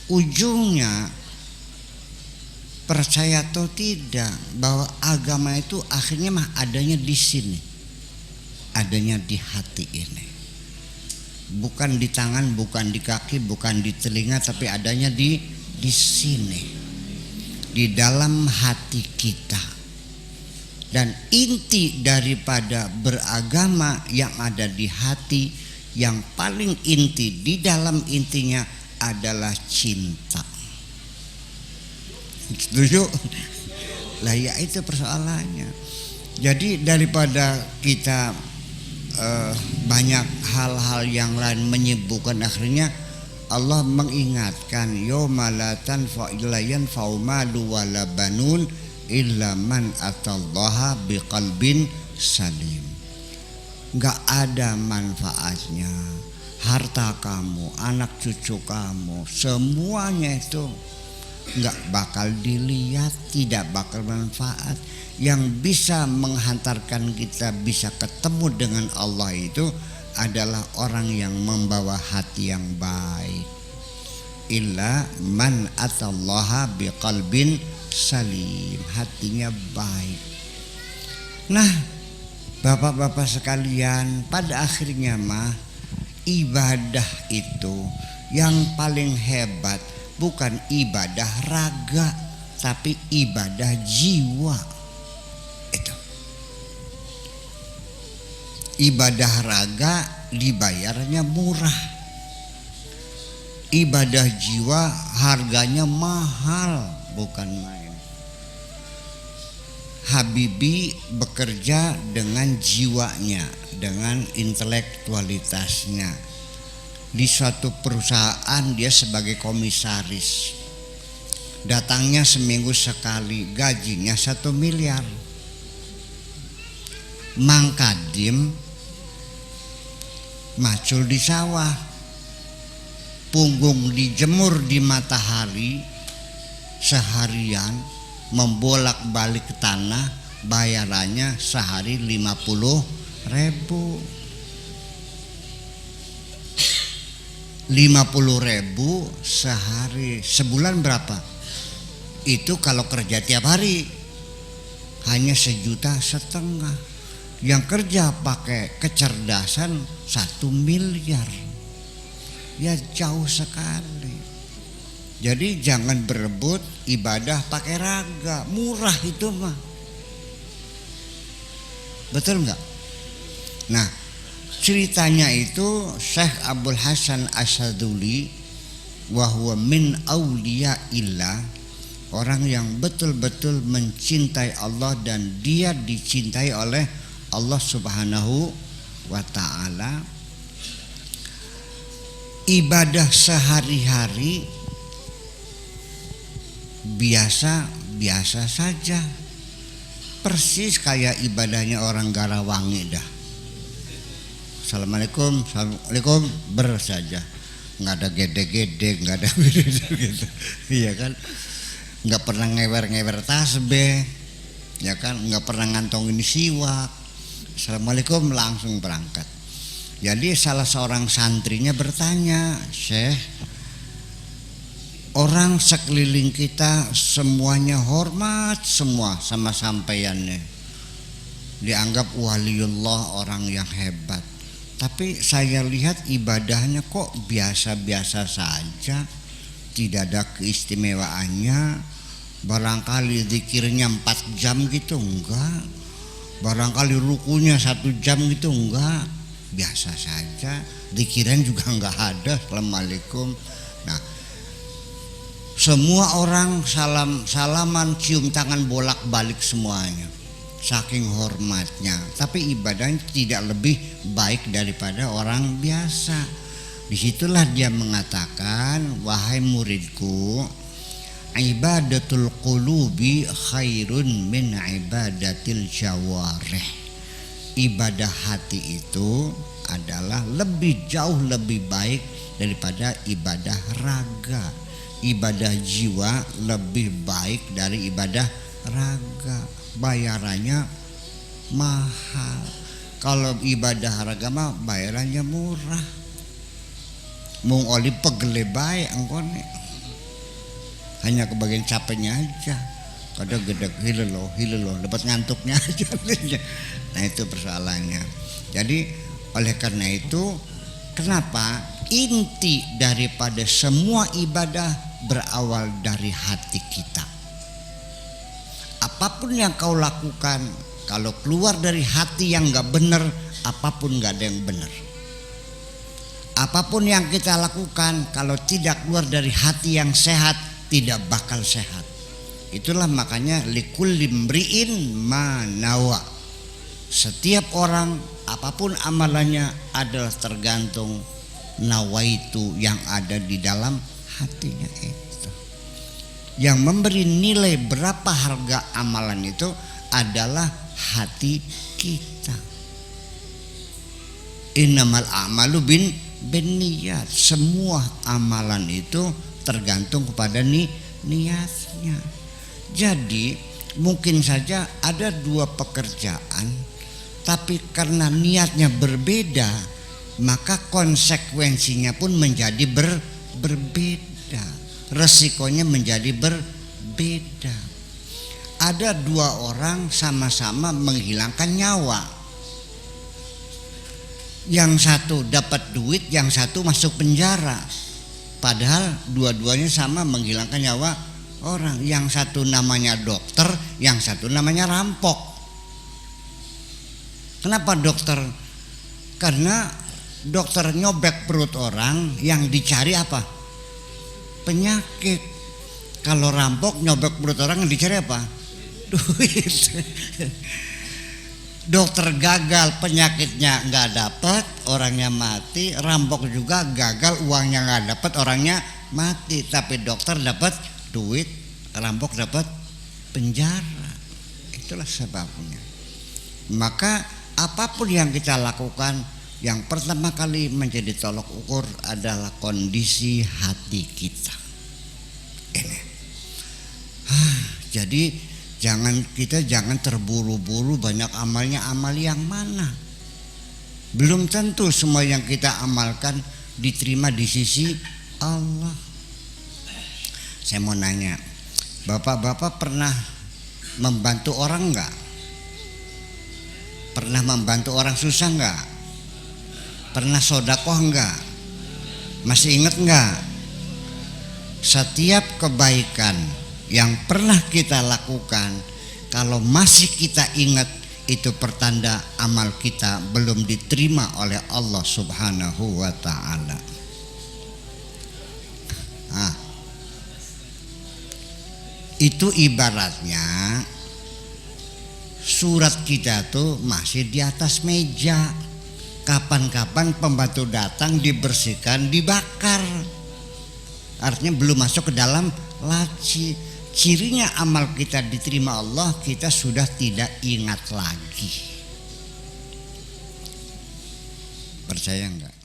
ujungnya percaya atau tidak bahwa agama itu akhirnya mah adanya di sini, adanya di hati ini, bukan di tangan, bukan di kaki, bukan di telinga, tapi adanya di sini, di dalam hati kita. Dan inti daripada beragama yang ada di hati, yang paling inti di dalam intinya adalah cinta. Setuju? Lah ya itu persoalannya. Jadi daripada kita banyak hal-hal yang lain menyibukkan, akhirnya Allah mengingatkan yauma la tanfa'u malu wala banun illa man atallaha biqalbin salim. Enggak ada manfaatnya harta kamu, anak cucu kamu, semuanya itu enggak bakal dilihat, tidak bakal bermanfaat. Yang bisa menghantarkan kita bisa ketemu dengan Allah itu adalah orang yang membawa hati yang baik. Illa man atallaha biqalbin salim, hatinya baik. Nah, bapak-bapak sekalian, pada akhirnya mah ibadah itu yang paling hebat bukan ibadah raga, tapi ibadah jiwa. Itu ibadah raga dibayarnya murah, ibadah jiwa harganya mahal, bukan main. Habibie bekerja dengan jiwanya, dengan intelektualitasnya. Di suatu perusahaan dia sebagai komisaris, datangnya seminggu sekali, gajinya 1 miliar. Mang Kadim macul di sawah, punggung dijemur di matahari seharian, membolak-balik ke tanah, bayarannya sehari 50.000. 50.000 sehari, sebulan berapa? Itu kalau kerja tiap hari hanya 1,5 juta. Yang kerja pakai kecerdasan 1 miliar. Ya jauh sekali. Jadi jangan berebut ibadah pakai raga, murah itu mah. Betul enggak? Nah, ceritanya itu Syekh Abdul Hasan Asyadzuli wahwa min auliyaillah, orang yang betul-betul mencintai Allah dan dia dicintai oleh Allah Subhanahu wa ta'ala. Ibadah sehari-hari biasa saja, persis kayak ibadahnya orang Garawangi dah. Assalamualaikum, assalamualaikum bersaja, nggak ada gede-gede, nggak ada gitu, iya kan? Nggak pernah ngewer-ngewer tasbih, ya kan? Nggak pernah ngantongin siwak. Assalamualaikum langsung berangkat. Jadi salah seorang santrinya bertanya, Syekh, orang sekeliling kita semuanya hormat semua sama sampaiannya, dianggap waliullah, orang yang hebat. Tapi saya lihat ibadahnya kok biasa-biasa saja, tidak ada keistimewaannya. Barangkali zikirnya 4 jam gitu enggak, barangkali rukunya 1 jam gitu enggak, biasa saja. Zikiran juga enggak ada, assalamualaikum. Nah, semua orang salaman, cium tangan, bolak-balik semuanya, saking hormatnya. Tapi ibadahnya tidak lebih baik daripada orang biasa. Disitulah dia mengatakan, wahai muridku, ibadatul qulubi khairun min ibadatil jawarih. Ibadah hati itu adalah jauh lebih baik daripada ibadah raga. Ibadah jiwa lebih baik dari ibadah raga, bayarannya mahal. Kalau ibadah raga mah bayarannya murah. Mung oli pegele bae engkone. hanya kebagian capeknya aja. Kadang gede hilelo dapat ngantuknya aja. Nah itu persoalannya. Jadi oleh karena itu kenapa inti daripada semua ibadah berawal dari hati kita. Apapun yang kau lakukan, kalau keluar dari hati yang gak benar, apapun gak ada yang benar. Apapun yang kita lakukan, kalau tidak keluar dari hati yang sehat, tidak bakal sehat. Itulah makanya likulli mri'in ma nawa. Setiap orang, apapun amalannya adalah tergantung nawaitu yang ada di dalam hatinya itu. Yang memberi nilai berapa harga amalan itu adalah hati kita. Innamal a'malu binniyat. Semua amalan itu tergantung kepada niatnya. Jadi mungkin saja ada dua pekerjaan, tapi karena niatnya berbeda, maka konsekuensinya pun menjadi berbeda. Resikonya menjadi berbeda. Ada dua orang sama-sama menghilangkan nyawa. Yang satu dapat duit, yang satu masuk penjara. Padahal dua-duanya sama menghilangkan nyawa orang. Yang satu namanya dokter, yang satu namanya rampok. Kenapa dokter? Karena dokter nyobek perut orang, yang dicari apa? Penyakit. Kalau rampok nyobek perut orang, yang dicari apa? Duit. Dokter gagal, penyakitnya nggak dapat, orangnya mati. Rampok juga gagal, uangnya nggak dapat, orangnya mati. Tapi dokter dapat duit, rampok dapat penjara. Itulah sebabnya. Maka apapun yang kita lakukan, yang pertama kali menjadi tolok ukur adalah kondisi hati kita. Ini. Jadi kita jangan terburu-buru banyak amalnya, amal yang mana. Belum tentu semua yang kita amalkan diterima di sisi Allah. Saya mau nanya, bapak-bapak pernah membantu orang enggak? Pernah membantu orang susah enggak? Pernah sodakoh enggak? Masih ingat enggak? Setiap kebaikan yang pernah kita lakukan, kalau masih kita ingat, itu pertanda amal kita belum diterima oleh Allah Subhanahu wa ta'ala. Itu ibaratnya surat kita tuh masih di atas meja. Kapan-kapan pembantu datang, dibersihkan, dibakar. Artinya belum masuk ke dalam laci. Cirinya amal kita diterima Allah, kita sudah tidak ingat lagi. Percaya enggak?